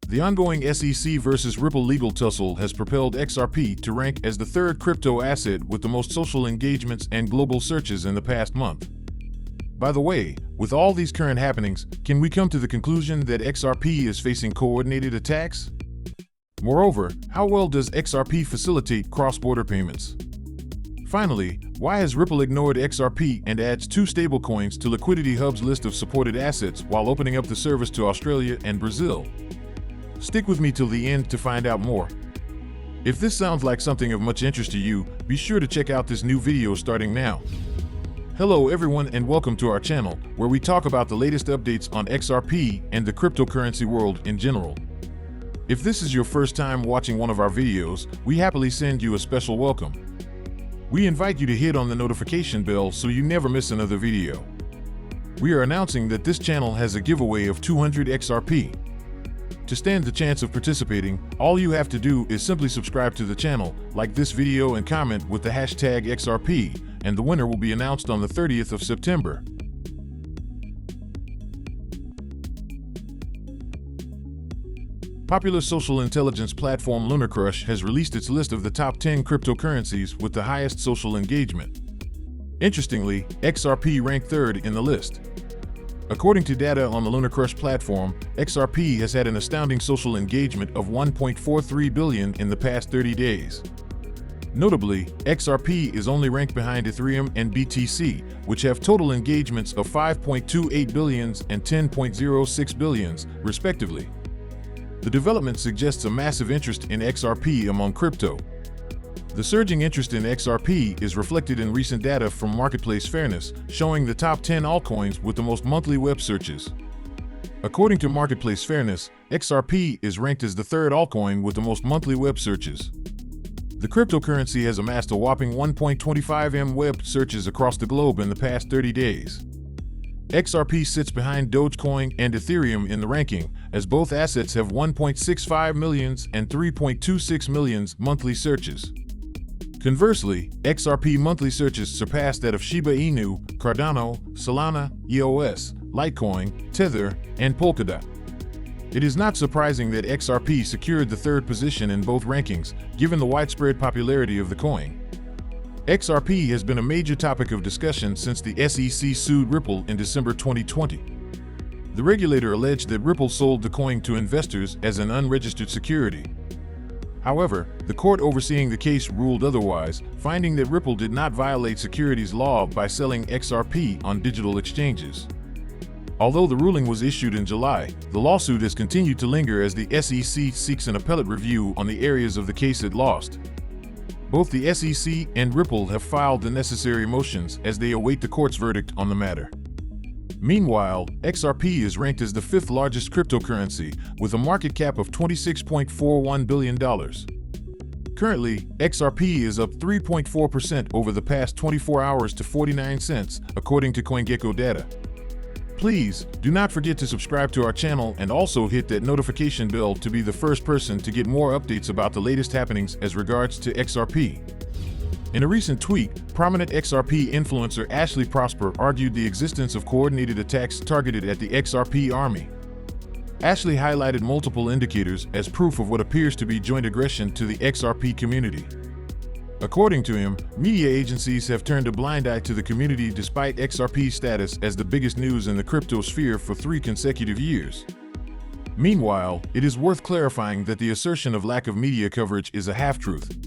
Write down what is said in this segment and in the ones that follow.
The ongoing SEC versus Ripple legal tussle has propelled XRP to rank as the third crypto asset with the most social engagements and global searches in the past month. By the way, with all these current happenings, can we come to the conclusion that XRP is facing coordinated attacks? Moreover, how well does XRP facilitate cross-border payments? Finally, why has Ripple ignored XRP and adds 2 stablecoins to Liquidity Hub's list of supported assets while opening up the service to Australia and Brazil? Stick with me till the end to find out more. If this sounds like something of much interest to you, be sure to check out this new video starting now. Hello everyone and welcome to our channel, where we talk about the latest updates on XRP and the cryptocurrency world in general. If this is your first time watching one of our videos, we happily send you a special welcome. We invite you to hit on the notification bell so you never miss another video. We are announcing that this channel has a giveaway of 200 XRP. To stand the chance of participating, all you have to do is simply subscribe to the channel, like this video and comment with the hashtag XRP, and the winner will be announced on the 30th of September. Popular social intelligence platform LunarCrush has released its list of the top 10 cryptocurrencies with the highest social engagement. Interestingly, XRP ranked third in the list. According to data on the LunarCrush platform, XRP has had an astounding social engagement of 1.43 billion in the past 30 days. Notably, XRP is only ranked behind Ethereum and BTC, which have total engagements of 5.28 billions and 10.06 billions, respectively. The development suggests a massive interest in XRP among crypto. The surging interest in XRP is reflected in recent data from Marketplace Fairness, showing the top 10 altcoins with the most monthly web searches. According to Marketplace Fairness, XRP is ranked as the third altcoin with the most monthly web searches. The cryptocurrency has amassed a whopping 1.25 million web searches across the globe in the past 30 days. XRP sits behind Dogecoin and Ethereum in the ranking, as both assets have 1.65 millions and 3.26 millions monthly searches. Conversely, XRP monthly searches surpassed that of Shiba Inu, Cardano, Solana, EOS, Litecoin, Tether, and Polkadot. It is not surprising that XRP secured the third position in both rankings, given the widespread popularity of the coin. XRP has been a major topic of discussion since the SEC sued Ripple in December 2020. The regulator alleged that Ripple sold the coin to investors as an unregistered security. However, the court overseeing the case ruled otherwise, finding that Ripple did not violate securities law by selling XRP on digital exchanges. Although the ruling was issued in July, the lawsuit has continued to linger as the SEC seeks an appellate review on the areas of the case it lost. Both the SEC and Ripple have filed the necessary motions as they await the court's verdict on the matter. Meanwhile, XRP is ranked as the fifth largest cryptocurrency, with a market cap of $26.41 billion. Currently, XRP is up 3.4% over the past 24 hours to 49 cents, according to CoinGecko data. Please, do not forget to subscribe to our channel and also hit that notification bell to be the first person to get more updates about the latest happenings as regards to XRP. In a recent tweet, prominent XRP influencer Ashley Prosper argued the existence of coordinated attacks targeted at the XRP Army. Ashley highlighted multiple indicators as proof of what appears to be joint aggression to the XRP community. According to him, media agencies have turned a blind eye to the community despite XRP's status as the biggest news in the crypto sphere for 3 consecutive years. Meanwhile, it is worth clarifying that the assertion of lack of media coverage is a half-truth.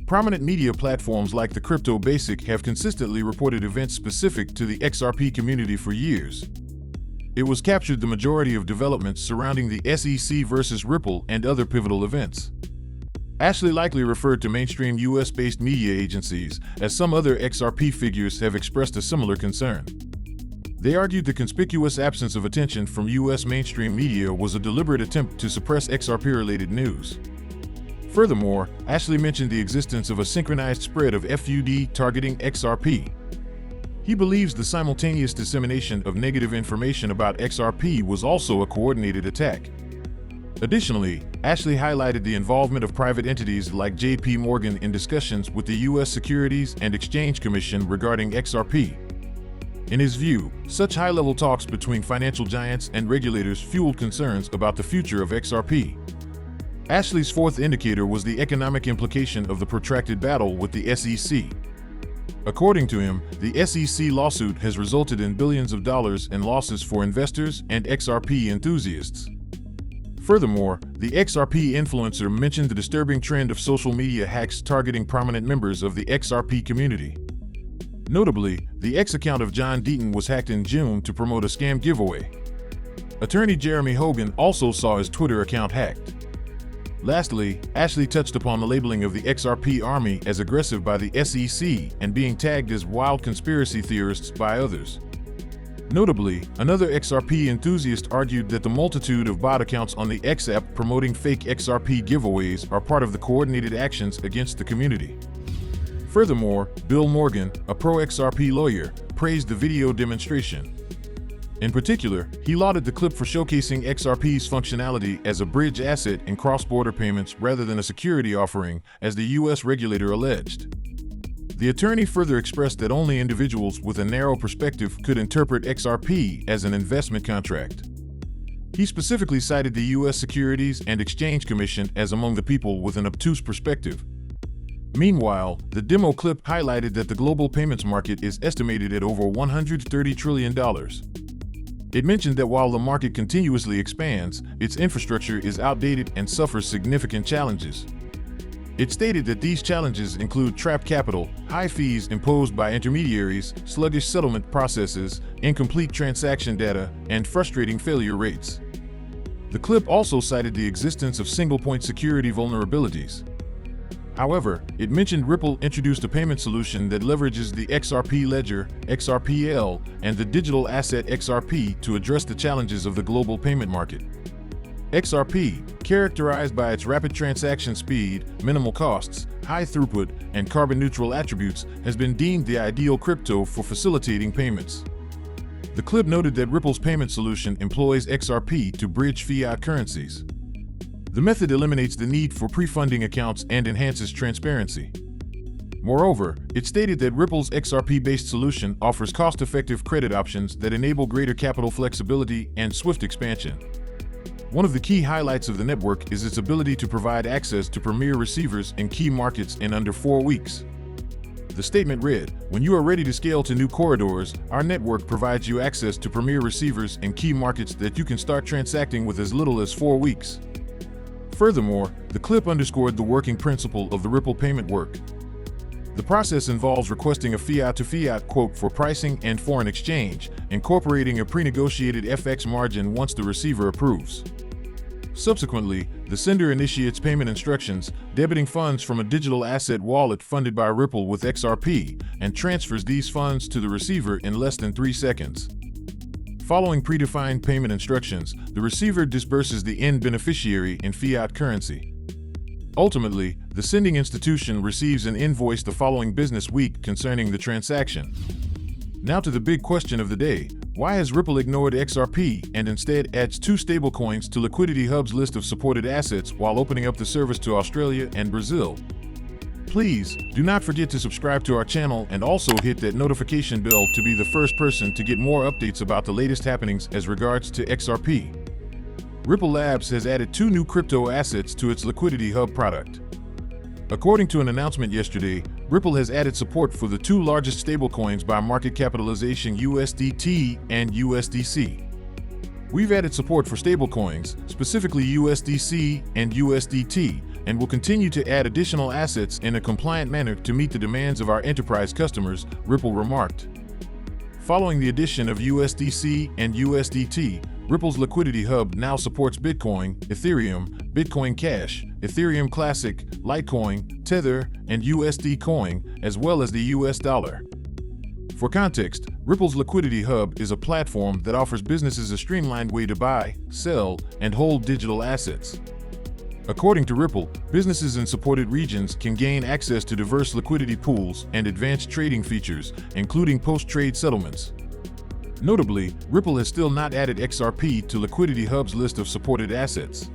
Prominent media platforms like the Crypto Basic have consistently reported events specific to the XRP community for years. It was captured the majority of developments surrounding the SEC versus Ripple and other pivotal events. Ashley likely referred to mainstream US-based media agencies, as some other XRP figures have expressed a similar concern. They argued the conspicuous absence of attention from US mainstream media was a deliberate attempt to suppress XRP-related news. Furthermore, Ashley mentioned the existence of a synchronized spread of FUD targeting XRP. He believes the simultaneous dissemination of negative information about XRP was also a coordinated attack. Additionally, Ashley highlighted the involvement of private entities like JP Morgan in discussions with the U.S. Securities and Exchange Commission regarding XRP. In his view, such high-level talks between financial giants and regulators fueled concerns about the future of XRP. Ashley's fourth indicator was the economic implication of the protracted battle with the SEC. According to him, the SEC lawsuit has resulted in billions of dollars in losses for investors and XRP enthusiasts. Furthermore, the XRP influencer mentioned the disturbing trend of social media hacks targeting prominent members of the XRP community. Notably, the X account of John Deaton was hacked in June to promote a scam giveaway. Attorney Jeremy Hogan also saw his Twitter account hacked. Lastly, Ashley touched upon the labeling of the XRP Army as aggressive by the SEC and being tagged as wild conspiracy theorists by others. Notably, another XRP enthusiast argued that the multitude of bot accounts on the X app promoting fake XRP giveaways are part of the coordinated actions against the community. Furthermore, Bill Morgan, a pro-XRP lawyer, praised the video demonstration. In particular, he lauded the clip for showcasing XRP's functionality as a bridge asset in cross-border payments rather than a security offering, as the U.S. regulator alleged. The attorney further expressed that only individuals with a narrow perspective could interpret XRP as an investment contract. He specifically cited the U.S. Securities and Exchange Commission as among the people with an obtuse perspective. Meanwhile, the demo clip highlighted that the global payments market is estimated at over $130 trillion. It mentioned that while the market continuously expands, its infrastructure is outdated and suffers significant challenges. It stated that these challenges include trapped capital, high fees imposed by intermediaries, sluggish settlement processes, incomplete transaction data, and frustrating failure rates. The clip also cited the existence of single-point security vulnerabilities. However, it mentioned Ripple introduced a payment solution that leverages the XRP ledger, XRPL, and the digital asset XRP to address the challenges of the global payment market. XRP, characterized by its rapid transaction speed, minimal costs, high throughput, and carbon-neutral attributes, has been deemed the ideal crypto for facilitating payments. The clip noted that Ripple's payment solution employs XRP to bridge fiat currencies. The method eliminates the need for pre-funding accounts and enhances transparency. Moreover, it stated that Ripple's XRP-based solution offers cost-effective credit options that enable greater capital flexibility and swift expansion. One of the key highlights of the network is its ability to provide access to premier receivers in key markets in under 4 weeks. The statement read, "When you are ready to scale to new corridors, our network provides you access to premier receivers in key markets that you can start transacting with as little as 4 weeks." Furthermore, the clip underscored the working principle of the Ripple payment work. The process involves requesting a fiat-to-fiat quote for pricing and foreign exchange, incorporating a pre-negotiated FX margin once the receiver approves. Subsequently, the sender initiates payment instructions, debiting funds from a digital asset wallet funded by Ripple with XRP, and transfers these funds to the receiver in less than 3 seconds. Following predefined payment instructions, the receiver disburses the end beneficiary in fiat currency. Ultimately, the sending institution receives an invoice the following business week concerning the transaction. Now to the big question of the day: why has Ripple ignored XRP and instead adds 2 stablecoins to Liquidity Hub's list of supported assets while opening up the service to Australia and Brazil? Please, do not forget to subscribe to our channel and also hit that notification bell to be the first person to get more updates about the latest happenings as regards to XRP. Ripple Labs has added 2 new crypto assets to its Liquidity Hub product. According to an announcement yesterday, Ripple has added support for the 2 largest stablecoins by market capitalization, USDT and USDC. We've added support for stablecoins, specifically USDC and USDT, and will continue to add additional assets in a compliant manner to meet the demands of our enterprise customers, Ripple remarked. Following the addition of USDC and USDT, Ripple's Liquidity Hub now supports Bitcoin, Ethereum, Bitcoin Cash, Ethereum Classic, Litecoin, Tether, and USD Coin, as well as the US dollar. For context, Ripple's Liquidity Hub is a platform that offers businesses a streamlined way to buy, sell, and hold digital assets. According to Ripple, businesses in supported regions can gain access to diverse liquidity pools and advanced trading features, including post-trade settlements. Notably, Ripple has still not added XRP to Liquidity Hub's list of supported assets.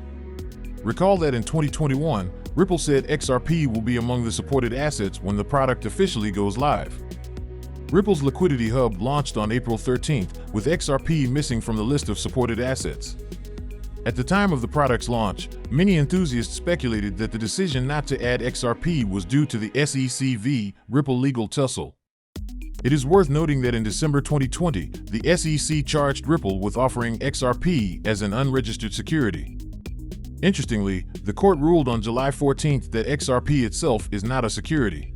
Recall that in 2021, Ripple said XRP will be among the supported assets when the product officially goes live. Ripple's Liquidity Hub launched on April 13th, with XRP missing from the list of supported assets. At the time of the product's launch, many enthusiasts speculated that the decision not to add XRP was due to the SEC v. Ripple legal tussle. It is worth noting that in December 2020, the SEC charged Ripple with offering XRP as an unregistered security. Interestingly, the court ruled on July 14th that XRP itself is not a security.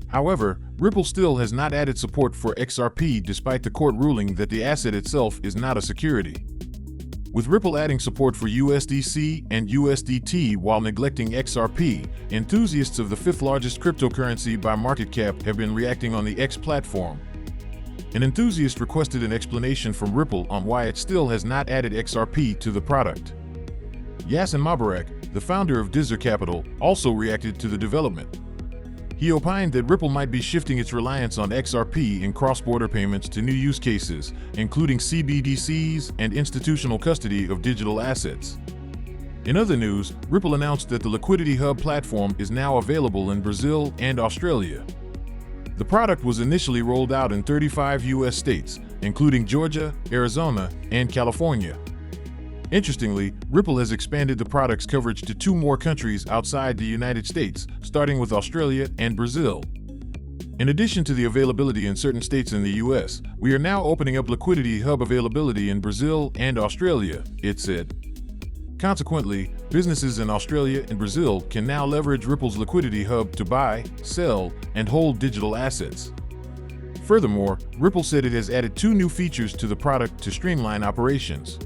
However, Ripple still has not added support for XRP despite the court ruling that the asset itself is not a security. With Ripple adding support for USDC and USDT while neglecting XRP, enthusiasts of the fifth largest cryptocurrency by market cap have been reacting on the X platform. An enthusiast requested an explanation from Ripple on why it still has not added XRP to the product. Yasin Mubarak, the founder of Dizzer Capital, also reacted to the development. He opined that Ripple might be shifting its reliance on XRP in cross-border payments to new use cases, including CBDCs and institutional custody of digital assets. In other news, Ripple announced that the Liquidity Hub platform is now available in Brazil and Australia. The product was initially rolled out in 35 U.S. states, including Georgia, Arizona, and California. Interestingly, Ripple has expanded the product's coverage to 2 more countries outside the United States, starting with Australia and Brazil. In addition to the availability in certain states in the US, we are now opening up Liquidity Hub availability in Brazil and Australia, it said. Consequently, businesses in Australia and Brazil can now leverage Ripple's Liquidity Hub to buy, sell, and hold digital assets. Furthermore, Ripple said it has added 2 new features to the product to streamline operations.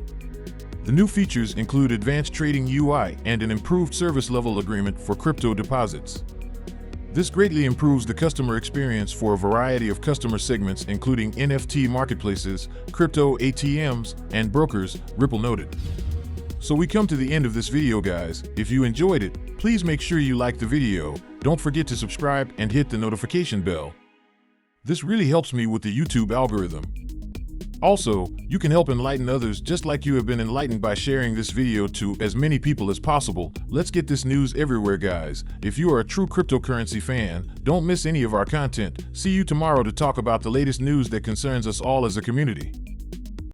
The new features include advanced trading UI and an improved service level agreement for crypto deposits. This greatly improves the customer experience for a variety of customer segments, including NFT marketplaces, crypto ATMs, and brokers, Ripple noted. So we come to the end of this video, guys. If you enjoyed it, please make sure you like the video, don't forget to subscribe and hit the notification bell. This really helps me with the YouTube algorithm. Also, you can help enlighten others just like you have been enlightened by sharing this video to as many people as possible. Let's get this news everywhere, guys. If you are a true cryptocurrency fan, don't miss any of our content. See you tomorrow to talk about the latest news that concerns us all as a community.